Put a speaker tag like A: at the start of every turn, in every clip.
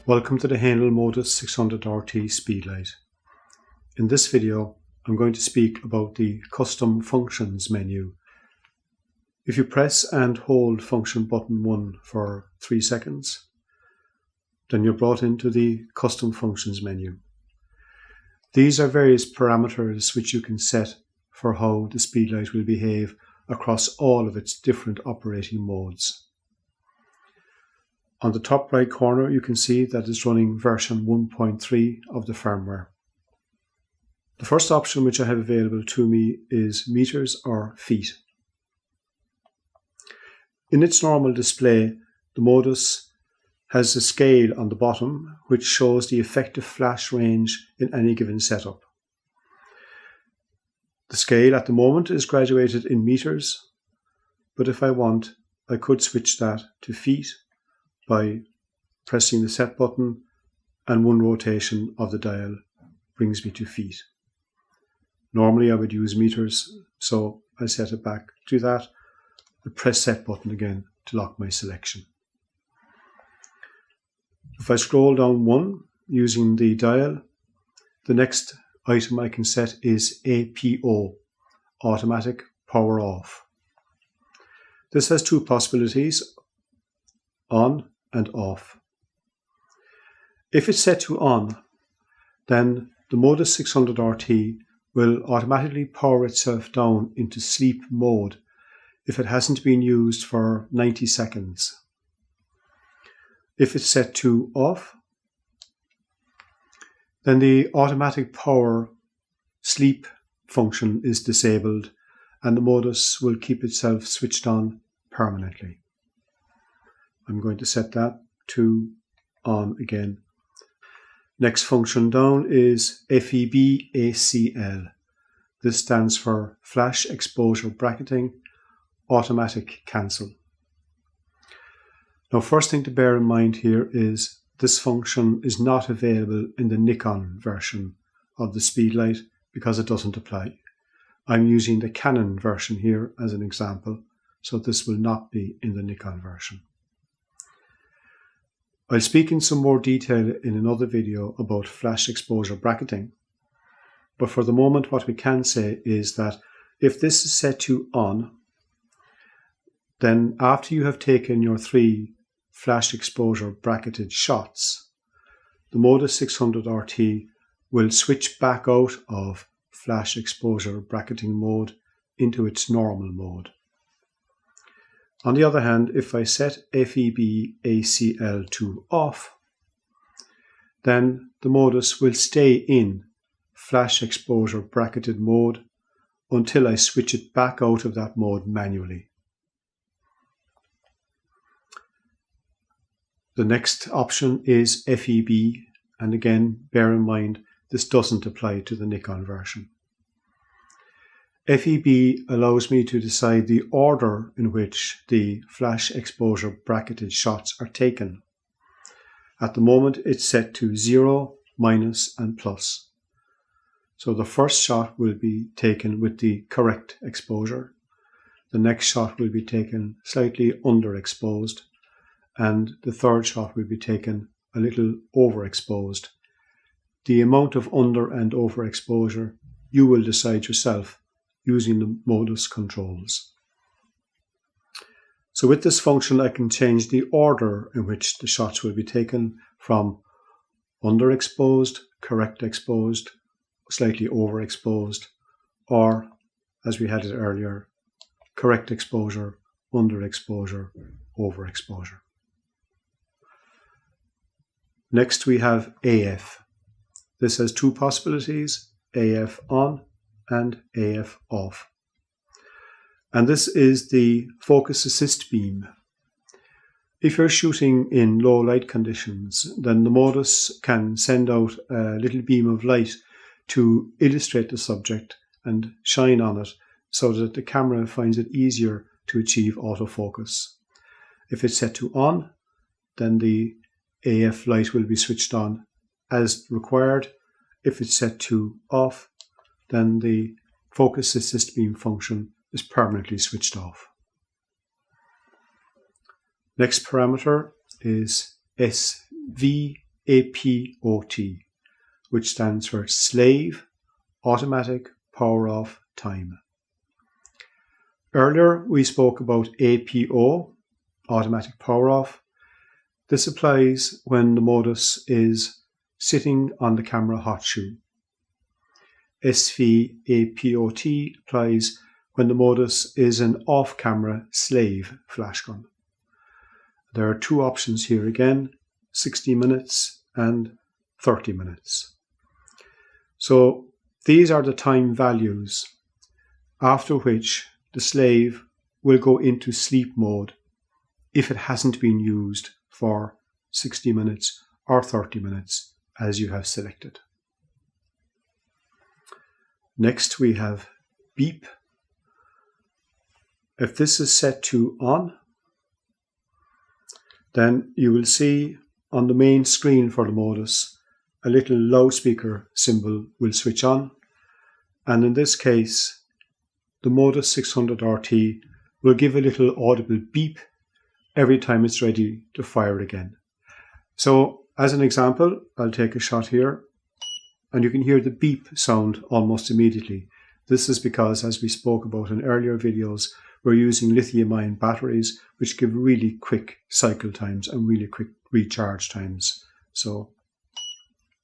A: Welcome to the hähnel Modus 600RT Speedlight. In this video, I'm going to speak about the Custom Functions menu. If you press and hold function button 1 for 3 seconds, then you're brought into the Custom Functions menu. These are various parameters which you can set for how the Speedlight will behave across all of its different operating modes. On the top right corner, you can see that it's running version 1.3 of the firmware. The first option which I have available to me is meters or feet. In its normal display, the Modus has a scale on the bottom which shows the effective flash range in any given setup. The scale at the moment is graduated in meters, but if I want, I could switch that to feet by pressing the set button, and one rotation of the dial brings me to feet. Normally I would use meters, so I set it back to that. I press set button again to lock my selection. If I scroll down 1 using the dial, the next item I can set is APO, Automatic Power Off. This has two possibilities, on and off. If it's set to on, then the Modus 600RT will automatically power itself down into sleep mode if it hasn't been used for 90 seconds. If it's set to off, then the automatic power sleep function is disabled and the Modus will keep itself switched on permanently. I'm going to set that to on again. Next function down is FEB-ACL. This stands for Flash Exposure Bracketing Automatic Cancel. Now, first thing to bear in mind here is this function is not available in the Nikon version of the Speedlight because it doesn't apply. I'm using the Canon version here as an example, so this will not be in the Nikon version. I'll speak in some more detail in another video about flash exposure bracketing, but for the moment what we can say is that if this is set to on, then after you have taken your 3 flash exposure bracketed shots, the Modus 600RT will switch back out of flash exposure bracketing mode into its normal mode. On the other hand, if I set FEB-ACL to off, then the Modus will stay in flash exposure bracketed mode until I switch it back out of that mode manually. The next option is FEB, and again, bear in mind, this doesn't apply to the Nikon version. FEB allows me to decide the order in which the flash exposure bracketed shots are taken. At the moment it's set to 0, minus and plus. So the first shot will be taken with the correct exposure. The next shot will be taken slightly underexposed, and the third shot will be taken a little overexposed. The amount of under and overexposure you will decide yourself using the Modus controls. So with this function I can change the order in which the shots will be taken from underexposed, correct exposed, slightly overexposed, or, as we had it earlier, correct exposure, underexposure, overexposure. Next we have AF. This has two possibilities, AF on and AF off. And this is the focus assist beam. If you're shooting in low light conditions, then the Modus can send out a little beam of light to illustrate the subject and shine on it so that the camera finds it easier to achieve autofocus. If it's set to on, then the AF light will be switched on as required. If it's set to off, then the focus assist beam function is permanently switched off. Next parameter is SV APOT, which stands for Slave Automatic Power Off Time. Earlier we spoke about APO, Automatic Power Off. This applies when the modus is sitting on the camera hot shoe. SVAPOT applies when the modus is an off-camera slave flash gun. There are two options here again, 60 minutes and 30 minutes. So these are the time values after which the slave will go into sleep mode if it hasn't been used for 60 minutes or 30 minutes as you have selected. Next we have beep. If this is set to on, then you will see on the main screen for the modus a little loudspeaker symbol will switch on, and in this case the Modus 600RT will give a little audible beep every time it's ready to fire again. So as an example, I'll take a shot here and you can hear the beep sound almost immediately. This is because, as we spoke about in earlier videos, we're using lithium-ion batteries which give really quick cycle times and really quick recharge times. So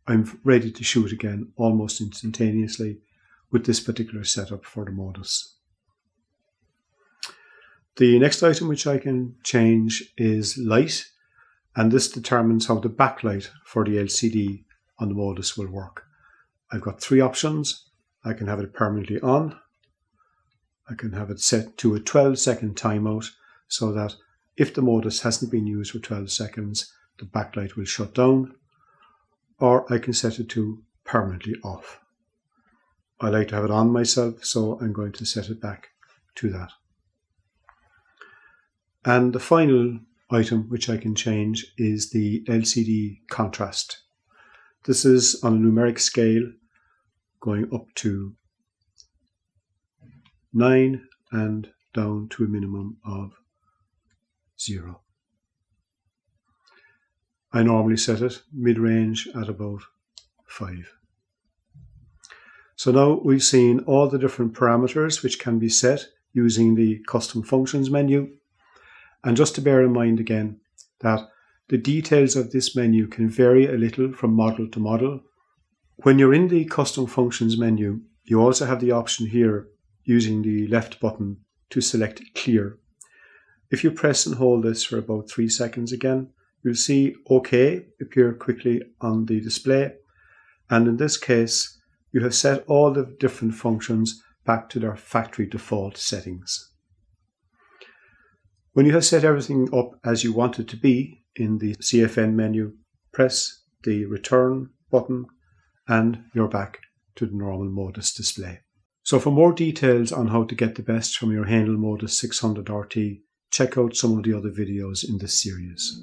A: I'm ready to shoot again almost instantaneously with this particular setup for the modus. The next item which I can change is light, and this determines how the backlight for the LCD on the modus will work. I've got three options. I can have it permanently on. I can have it set to a 12-second timeout so that if the modus hasn't been used for 12 seconds, the backlight will shut down. Or I can set it to permanently off. I like to have it on myself, so I'm going to set it back to that. And the final item which I can change is the LCD contrast. This is on a numeric scale going up to 9 and down to a minimum of 0. I normally set it mid-range at about 5. So now we've seen all the different parameters which can be set using the custom functions menu. And just to bear in mind again that the details of this menu can vary a little from model to model. When you're in the custom functions menu, you also have the option here using the left button to select clear. If you press and hold this for about 3 seconds again, you'll see OK appear quickly on the display. And in this case, you have set all the different functions back to their factory default settings. When you have set everything up as you want it to be in the CFN menu, press the return button and you're back to the normal modus display. So for more details on how to get the best from your hähnel Modus 600RT, check out some of the other videos in this series.